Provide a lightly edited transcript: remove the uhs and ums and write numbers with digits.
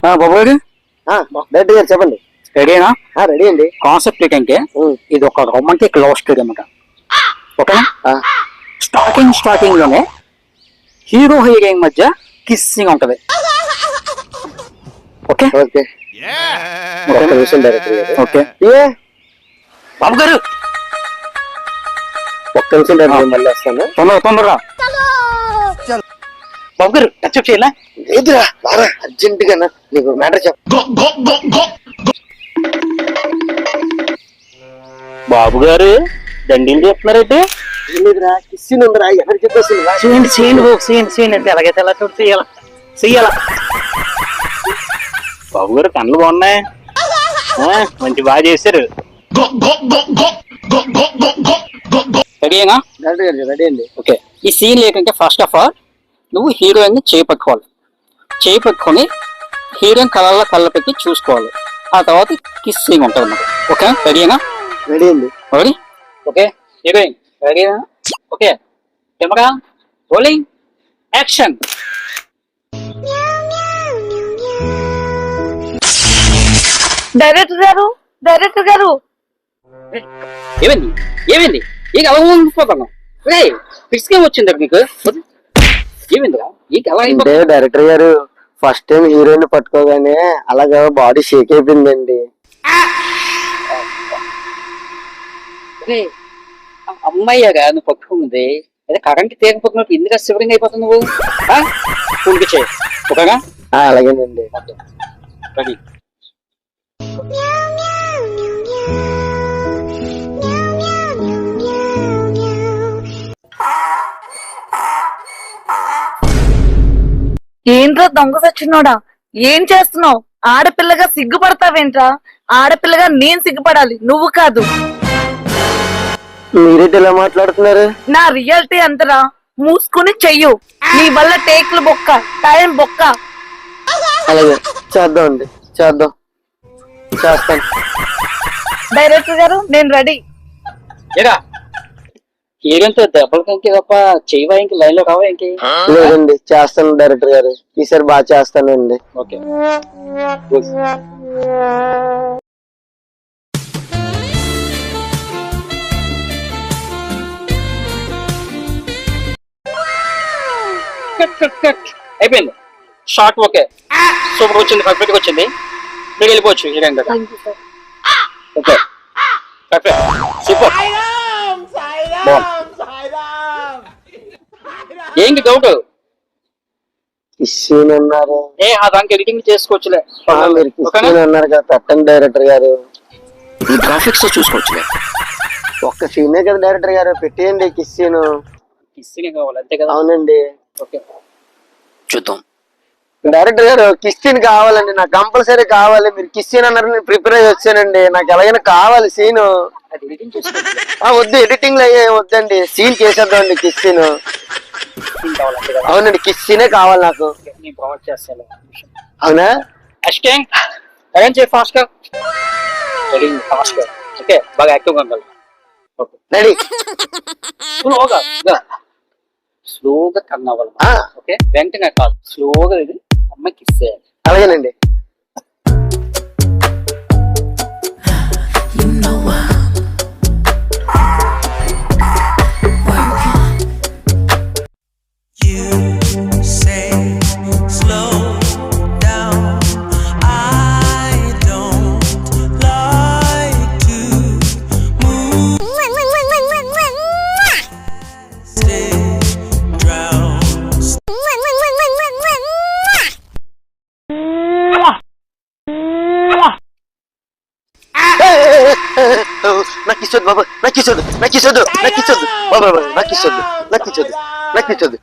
బాబు గారు డైరెక్టర్ గారు చెప్పండి. రెడీనా? రెడీ అండి. కాన్సెప్ట్ ఏంటంటే ఇది ఒక రొమాంటిక్ లవ్ స్టోరీ అన్నమాట. ఓకేనా? స్టార్టింగ్ లోనే హీరో హీరోయిన్ మధ్య కిస్సింగ్ ఉంటది. ఓకే ఓకే ఓకే బాబు గారు ఒక్క నిమిషం డైరెక్టర్ మళ్ళీ వస్తాను. తొందరగా బాబు గారు టచ్ చేయాలా? లేదురా బాగా అర్జెంట్ గా నీకు మ్యాటర్ చెప్ప. బాబు గారు దండీలు చెప్తున్నారంటే లేదురా కిస్సింగ్ ఉందిరా ఎవరు చెప్పేసి చేయండి అంటే ఎలాగైతే ఎలా చోటు చెయ్యాలా. బాబు గారు కళ్ళు బాగున్నాయి, మంచి బాగా చేశారు. రెడీనా? రెడీ అండి. ఓకే, ఈ సీన్ ఏంటంటే ఫస్ట్ ఆఫ్ ఆల్ నువ్వు హీరోయిన్ ని చేయి పట్టుకొని హీరోయిన్ కళ్ళ పెట్టి చూసుకోవాలి. ఆ తర్వాత కిస్ సీన్ ఉంటుంది అన్నమాట. ఓకే రెడీనా? రెడీ అండి. రెడీ? ఓకే హీరోయిన్ రెడీనా? Okay camera rolling action. Director గారు ఏమైంది ఇక అలా ఉండిపోతాను. రే ఫిక్స్ గేమ్ వచ్చింది మీకు. ఏమైందిరా ఇక అలా అంటే డైరెక్టర్ గారు ఫస్ట్ టైం హీరోయిన్ పట్టుకోగానే అలాగా బాడీ షేక్ అయిపోయిందండి. అమ్మాయిగా నువ్వు పట్టుకుంది అదే కరెంట్ తీయకపోతున్నట్టు ఎందుకు శివరింగ్ అయిపోతుంది నువ్వు. చేయి ఓకేనా? అలాగేనండి. రెడీ? ఏంట్రా దొంగ సచ్చినోడా, ఏం చేస్తున్నావు? ఆడపిల్లగా సిగ్గుపడతావేంట్రా? ఆడపిల్లగా నేను సిగ్గుపడాలి, నువ్వు కాదు. మీరేంటి ఇలా మాట్లాడుతున్నారు? నా రియాలిటీ అంతరా, మూసుకుని చెయ్యు. నీ వల్ల టేక్లు బొక్క, టైం బొక్క. అలాగే చేద్దాం. చేస్తాను. డైరెక్టర్ గారు నేను రెడీ. హీరోయిన్తో దెబ్బలు కంకి తప్ప చెయ్యవా ఇంక లైన్ లో రావా ఇంక? లేదండి చేస్తాను డైరెక్టర్ గారు, ఈసారి బాగా చేస్తానండి. ఓకే అయిపోయింది షార్ట్. ఓకే సూపర్ వచ్చింది, పర్ఫెక్ట్ గా వచ్చింది. మీరు వెళ్ళిపోవచ్చు హీరోయిన్ దగ్గర. Okay perfect super. ఏంటి డౌట్? కిస్సీన్ అన్నారు. దానికి ఎడిటింగ్ చేసుకోవచ్చులే. మీరు కిస్సీన్ అన్నారు కదా, పెట్టండి డైరెక్టర్ గారు. గ్రాఫిక్స్ చూసుకోవచ్చులే. ఒక్క సీనే కదా డైరెక్టర్ గారు, పెట్టేయండి కిస్సీన్. కిస్సీనే కావాలి అంతే కదా? అవునండి. ఓకే చూద్దాం. డైరెక్టర్ గారు కిస్సీన్ కావాలండి, నాకు కంపల్సరీ కావాలి. మీరు కిస్సీన్ అన్నారు, నేను ప్రిపేర్ అయ్యి వచ్చానండి. నాకు ఎలాగైనా కావాలి సీను. వద్దు ఎడిటింగ్ లో వద్దండి, సీన్ చేసేద్దామండి కిస్సీన్. అవునండి కిస్సీనే కావాలి నాకు. అవునా? ఓకే బాగా యాక్టివ్గా ఉండాలి. రెడీ? స్లోగా టర్న్ అవ్వాలి. ఓకే వెంటనే కాదు, స్లోగా ఇది అమ్మాయికి ఇచ్చేయాలి. అలాగేనండి. నాకు ఇచ్చొద్దు బాబు, నాకు ఇచ్చొద్దు బాబా, నాకు ఇచ్చొద్దు.